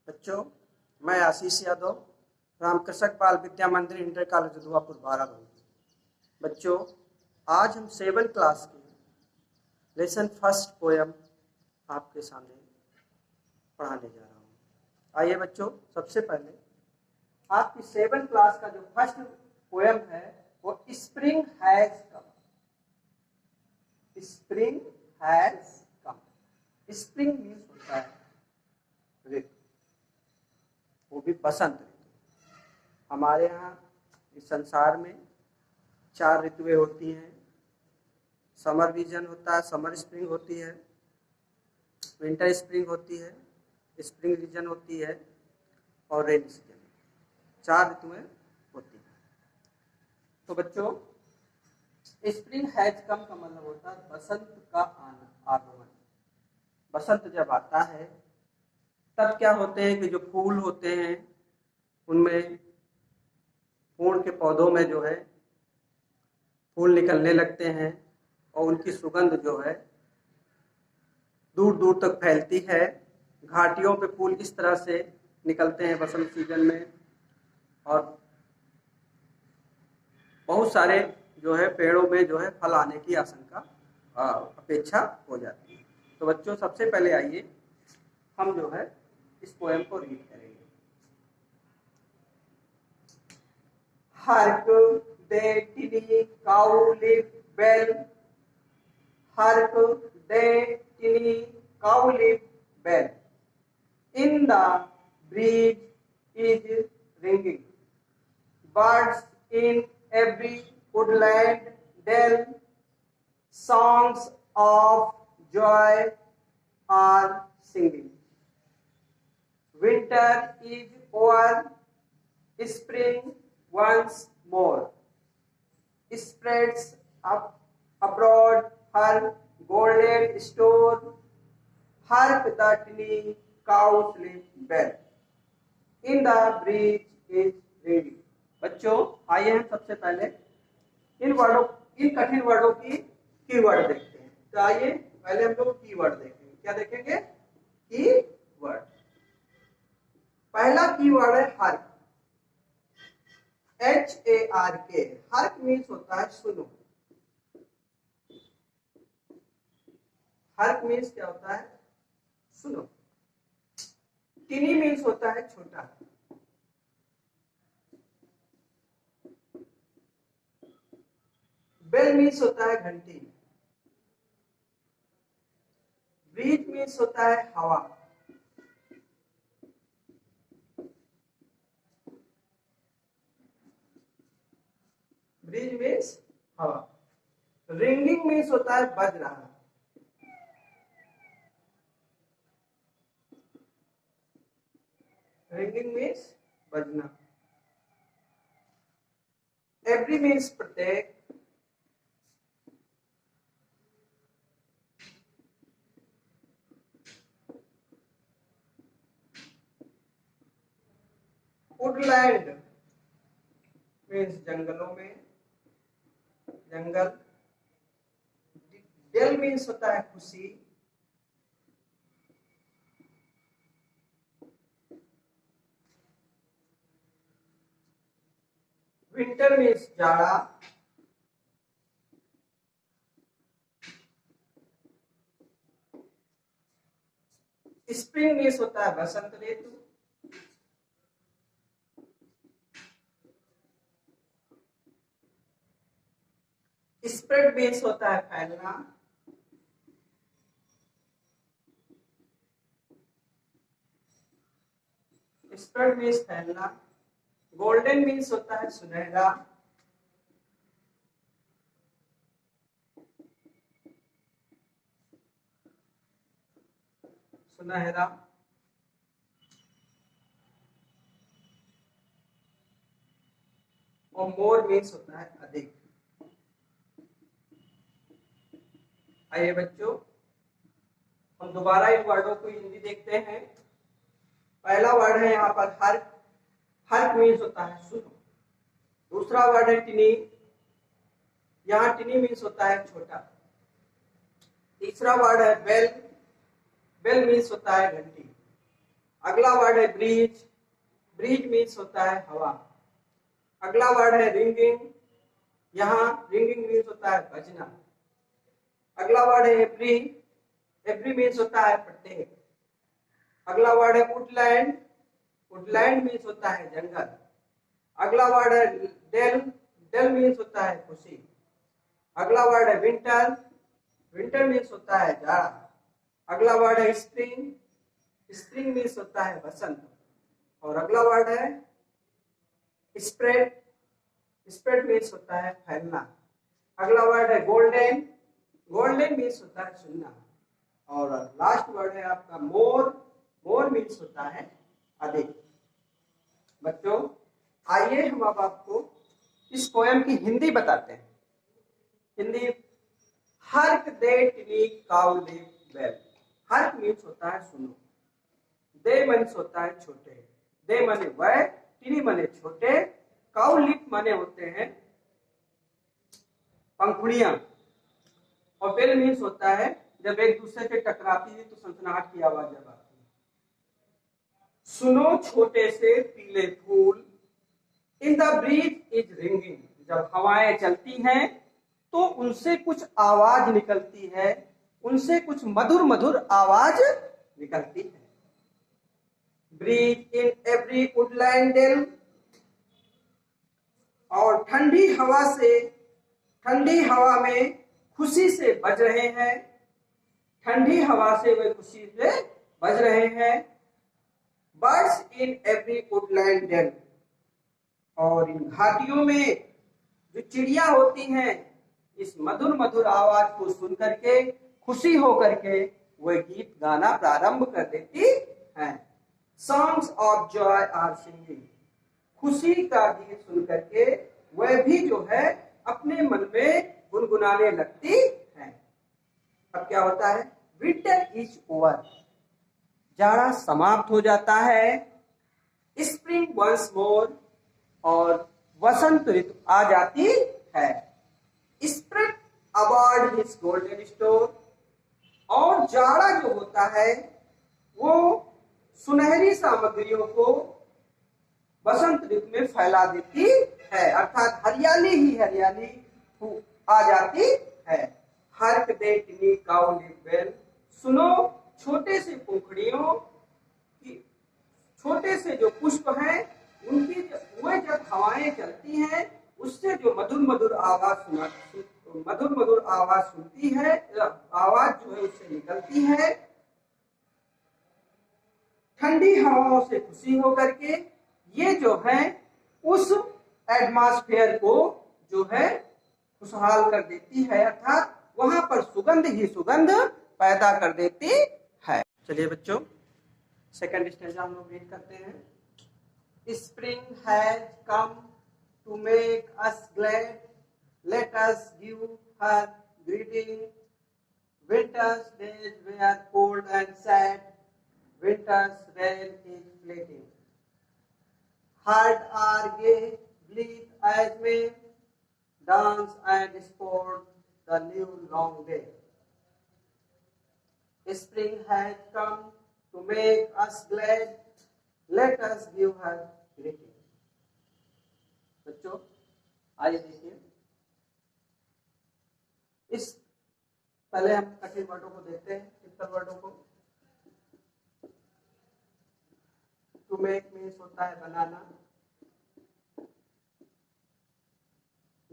बच्चों, मैं आशीष यादव, रामकृष्ण बाल विद्या मंदिर इंटर कॉलेज दुआपुर बाराबंकी। बच्चों, आज हम 7 क्लास की लेसन फर्स्ट पोयम आपके सामने पढ़ाने जा रहा हूँ। आइए बच्चों, सबसे पहले आपकी 7 क्लास का जो फर्स्ट पोयम है वो spring has come. Spring has come. Spring means होता है ऋतु, वो भी बसंत ऋतु। हमारे यहाँ इस संसार में 4 ऋतुएं होती हैं। समर वीजन होता है, समर स्प्रिंग होती है, विंटर स्प्रिंग होती है, स्प्रिंग रीजन होती है और रेन सीजन। 4 ऋतुएं होती हैं। तो बच्चों, स्प्रिंग हैज कम का मतलब होता है बसंत का आगमन। बसंत जब आता है तब क्या होते हैं कि जो फूल होते हैं उनमें, फूल के पौधों में जो है फूल निकलने लगते हैं और उनकी सुगंध जो है दूर दूर तक फैलती है। घाटियों पे फूल इस तरह से निकलते हैं बसंत सीजन में और बहुत सारे जो है पेड़ों में जो है फल आने की आशंका अपेक्षा हो जाती है। तो बच्चों, सबसे पहले आइए हम जो है इस पोएम को रीड करेंगे। Hark, they tinny cow live bell. Hark, they tinny cow live bell. In the breeze is ringing. Birds in every woodland dell. Songs of joy are singing. Winter is over. Spring once more spreads up abroad her golden store. Hark the tinny cow sleep bell. In the breeze is ringing. बच्चों, आइए हम सबसे पहले इन कठिन वर्डों की keyword देखते हैं। तो आइए पहले हम लोग कीवर्ड देखेंगे। क्या देखेंगे? कीवर्ड। पहला कीवर्ड है हर्क। HARK। हर्क मीन्स होता है सुनो। हर्क मीन्स क्या होता है? सुनो। टिनी मीन्स होता है छोटा। बेल मीन्स होता है घंटी। ब्रीज मीन्स होता है हवा। ब्रीज मीन्स हवा। रिंगिंग मीन्स होता है बज रहा। रिंगिंग मीन्स बजना। एवरी मीन्स प्रत्येक। वुडलैंड मीन्स जंगलों में, जंगल। डेल मीन्स होता है खुशी। विंटर मीन्स जाड़ा। स्प्रिंग मीन्स होता है बसंत ऋतु। स्प्रेड मीन्स होता है फैलना। स्प्रेड मीन्स फैलना। गोल्डन मीन्स होता है सुनहरा। सुनहरा। और मोर मीन्स होता है अधिक। आइए बच्चों, हम दोबारा इन वर्डों को हिंदी देखते हैं। पहला वर्ड है यहाँ पर हर्क। हर्क मीन्स होता है सुनो। दूसरा वर्ड है टिनी। यहाँ टिनी मीन्स होता है छोटा। तीसरा वर्ड है बेल। बेल मीन्स होता है घंटी। अगला वर्ड है ब्रीज, ब्रीज मीन्स होता है हवा। अगला वर्ड है रिंगिंग, यहाँ रिंगिंग मीन्स होता है बजना। अगला वर्ड है एवरी, एवरी मीन्स होता है प्रत्येक। अगला वर्ड है वुडलैंड, वुडलैंड मीन्स होता है जंगल। अगला वर्ड है डेल, डेल मीन्स होता है खुशी। अगला वर्ड है विंटर, विंटर मीन्स होता है जाड़ा। अगला वर्ड है स्प्रिंग, स्प्रिंग मीन्स होता है बसंत। और अगला वर्ड है स्प्रेड, स्प्रेड मीन्स होता है फैलना। अगला वर्ड है गोल्डन, गोल्डन मीन्स होता है सुनना। और लास्ट वर्ड है आपका मोर, मोर मीन्स होता है अधिक। बच्चों आइए हम अब आपको इस पोएम की हिंदी बताते हैं। Hindi, hark the tiny cowslip bell. Hark means होता है सुनो, दे मीन्स होता है छोटे, दे माने वह, टिनी माने छोटे, काउ लिप माने होते हैं पंखुड़ियां, और बेल मीन्स होता है जब एक दूसरे से टकराती है तो सनसनाहट की आवाज जब आती है। सुनो छोटे से पीले फूल, in the breeze is ringing, जब हवाएं चलती हैं तो उनसे कुछ आवाज निकलती है, उनसे कुछ मधुर मधुर आवाज निकलती है। Breeze in every woodland dell, और ठंडी हवा से, ठंडी हवा में खुशी से बज रहे हैं, ठंडी हवा से वे खुशी से बज रहे हैं। Birds in every woodland dell, और इन घाटियों में जो चिड़िया होती हैं इस मधुर मधुर आवाज को सुन करके खुशी हो करके वह गीत गाना प्रारंभ कर देती हैं। Songs of joy are singing, खुशी का गीत सुन करके वह भी जो है अपने मन में गुनगुनाने लगती हैं। अब क्या होता है, विंटर इज ओवर, जाड़ा समाप्त हो जाता है। स्प्रिंग वंस मोर, और वसंत ऋतु आ जाती है। Spring about his golden store, और जाड़ा जो होता है वो सुनहरी सामग्रियों को बसंत ऋतु में फैला देती है, अर्थात हरियाली ही हरियाली आ जाती है। Harka the tiny cowslip well, सुनो छोटे से पंखुड़ियों की, छोटे से जो पुष्प हैं उनकी वह जब हवाएं चलती हैं उससे जो मधुर मधुर आवाज मधुर मधुर आवाज सुनती है, आवाज जो है उससे निकलती है। ठंडी हवाओं से खुशी होकर के ये जो है उस एटमॉस्फेयर को जो है खुशहाल कर देती है, अर्थात वहां पर सुगंध ही सुगंध पैदा कर देती है। चलिए बच्चों सेकंड स्टेंजा हम लोग रीड करते हैं। Spring has come to make us glad, let us give her greeting. Winter's days were cold and sad, winter's rain is fleeting. Heart are gay, blithe as May, dance and sport the new long day. Spring has come to make us glad, let us give her greeting. बच्चों आइए देखिए, इस पहले हम कठिन वर्डों को देखते हैं, टिपिकल वर्डों को। टू मेक मीन्स होता है बनाना,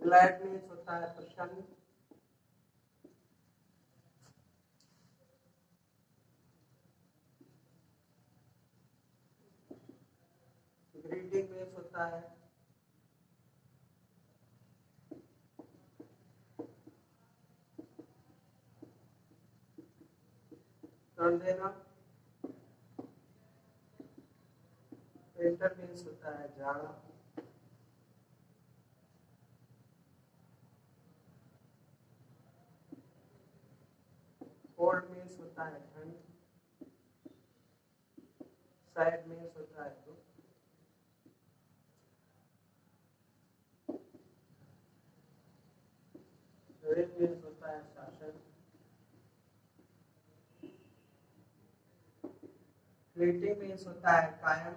ग्लैड मीन्स होता है प्रसन्न, ग्रीटिंग मीन्स होता है टर्न देना, विंटर मीन्स होता है जाड़ा, कोल्ड मीन्स होता है ठंड, सैड मीन्स होता है दुख, रेन मीन्स होता है शासन, फ्लीटिंग मीन्स होता है कायम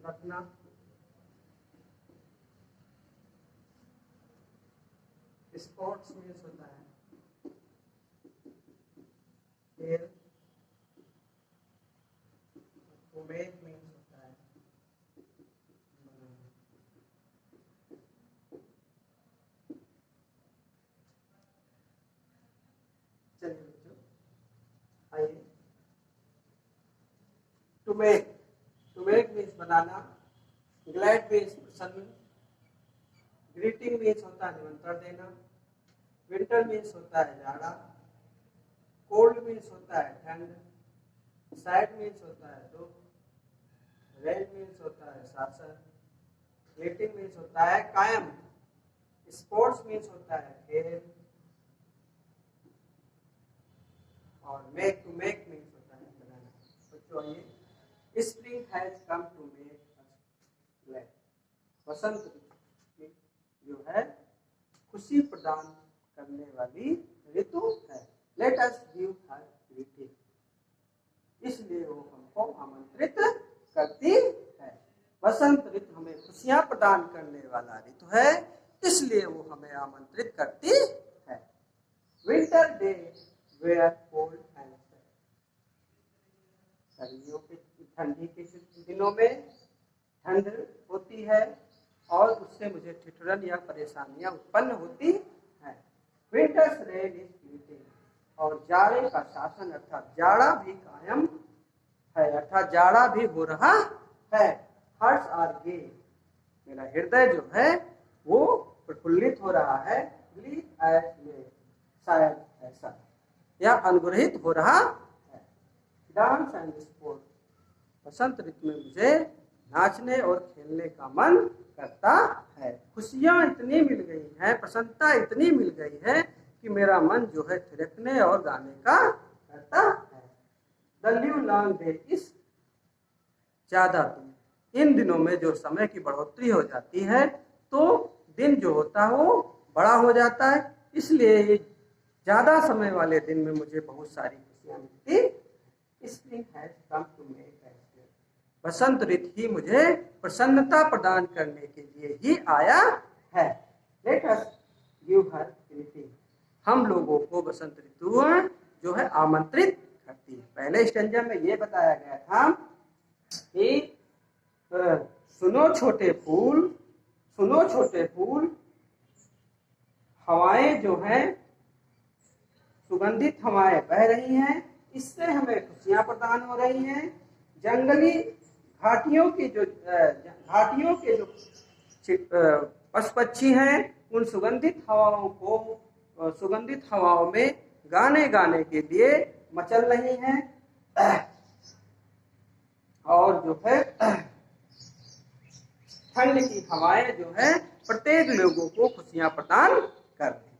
रखना, स्पोर्ट्स मीन्स होता है खेल, उमेद मीन्स होता है चलिए बच्चों आइए, टू मेक मीन्स बनाना, ग्लैड मीन्स प्रसन्न, ग्रीटिंग मीन्स होता है निमंत्रण देना, विंटर मीन्स होता है जाड़ा, कोल्ड मीन्स होता है ठंड, सैड मीन्स होता है दुख, रेन मीन्स होता है शासन, फ्लीटिंग मीन्स होता है कायम, स्पोर्ट्स मीन्स होता है खेल, और मेक टू मेक मीन्स होता है बनाना। बच्चों आइए, spring has come to make us glad, बसंत जो है खुशी प्रदान करने वाली ऋतु है। Let us give her greeting, इसलिए वो हमको आमंत्रित करती है। बसंत ऋतु हमें खुशियां प्रदान करने वाला ऋतु है, इसलिए वो हमें आमंत्रित करती है। Winter day were cold and sad, सर्दियों के ठंडी के दिनों में ठंड होती है और उससे मुझे ठिठुरन या परेशानियां उत्पन्न होती हैं। विंटर्स रेन इज फ्लीटिंग, और जाड़े का शासन अर्थात जाड़ा भी कायम है, अर्थात जाड़ा भी हो रहा है। हार्ट्स आर गे, मेरा हृदय जो है वो प्रफुल्लित हो रहा है, ग्लीड एज में शायद ऐसा या अनुग्रहित हो रहा है। डांस एंड स्पोर्ट, बसंत ऋतु में मुझे नाचने और खेलने का मन करता है। खुशियां इतनी मिल गई हैं, प्रसन्नता इतनी मिल गई है कि मेरा मन जो है थिरकने और गाने का करता है। द न्यू लॉन्ग डे इस ज्यादा दिन, इन दिनों में जो समय की बढ़ोतरी हो जाती है तो दिन जो होता है वो बड़ा हो जाता है, इसलिए ज्यादा समय वाले दिन में मुझे बहुत सारी खुशियां मिलती। Spring has come to make, बसंत ऋतु ही मुझे प्रसन्नता प्रदान करने के लिए ही आया है। Let us give her greeting, हम लोगों को बसंत ऋतु जो है आमंत्रित करती है। पहले स्टेंजा में ये बताया गया था कि सुनो छोटे फूल, सुनो छोटे फूल, हवाएं जो हैं सुगंधित हवाएं बह रही हैं, इससे हमें खुशियां प्रदान हो रही हैं। जंगली घाटियों के जो पशु पक्षी हैं उन सुगंधित हवाओं में गाने के लिए मचल रही हैं, और जो है ठंड की हवाएं जो है प्रत्येक लोगों को खुशियां प्रदान कर रही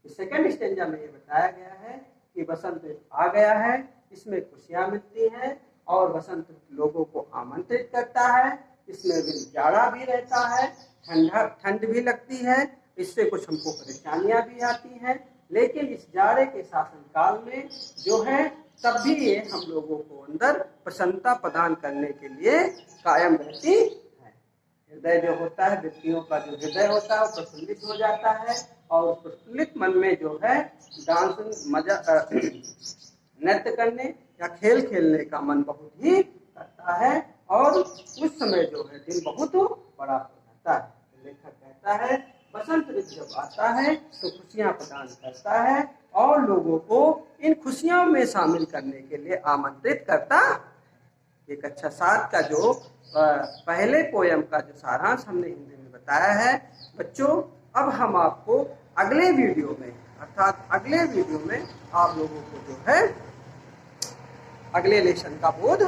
हैं। सेकेंड स्टेंजा में ये बताया गया है कि बसंत आ गया है, इसमें खुशियां मिलती हैं और बसंत लोगों को आमंत्रित करता है। इसमें भी जाड़ा भी रहता है, ठंड भी लगती है, इससे कुछ हमको परेशानियां भी आती हैं, लेकिन इस जाड़े के शासन काल में जो है तब भी ये हम लोगों को अंदर प्रसन्नता प्रदान करने के लिए कायम रहती है। हृदय जो होता है, व्यक्तियों का जो हृदय होता है वो प्रफुल्लित हो जाता है, और प्रफुल्लित मन में जो है डांस मजा नृत्य करने या खेल खेलने का मन बहुत ही करता है, और उस समय जो है दिन बहुत बड़ा हो जाता है। लेखक कहता है बसंत ऋतु जब आता है तो खुशियां प्रदान करता है और लोगों को इन खुशियों में शामिल करने के लिए आमंत्रित करता। ये कक्षा 7 का जो पहले पोयम का जो सारांश हमने हिंदी में बताया है बच्चों, अब हम आपको अगले वीडियो में अर्थात अगले वीडियो में आप लोगों को जो है अगले लेसन का बोध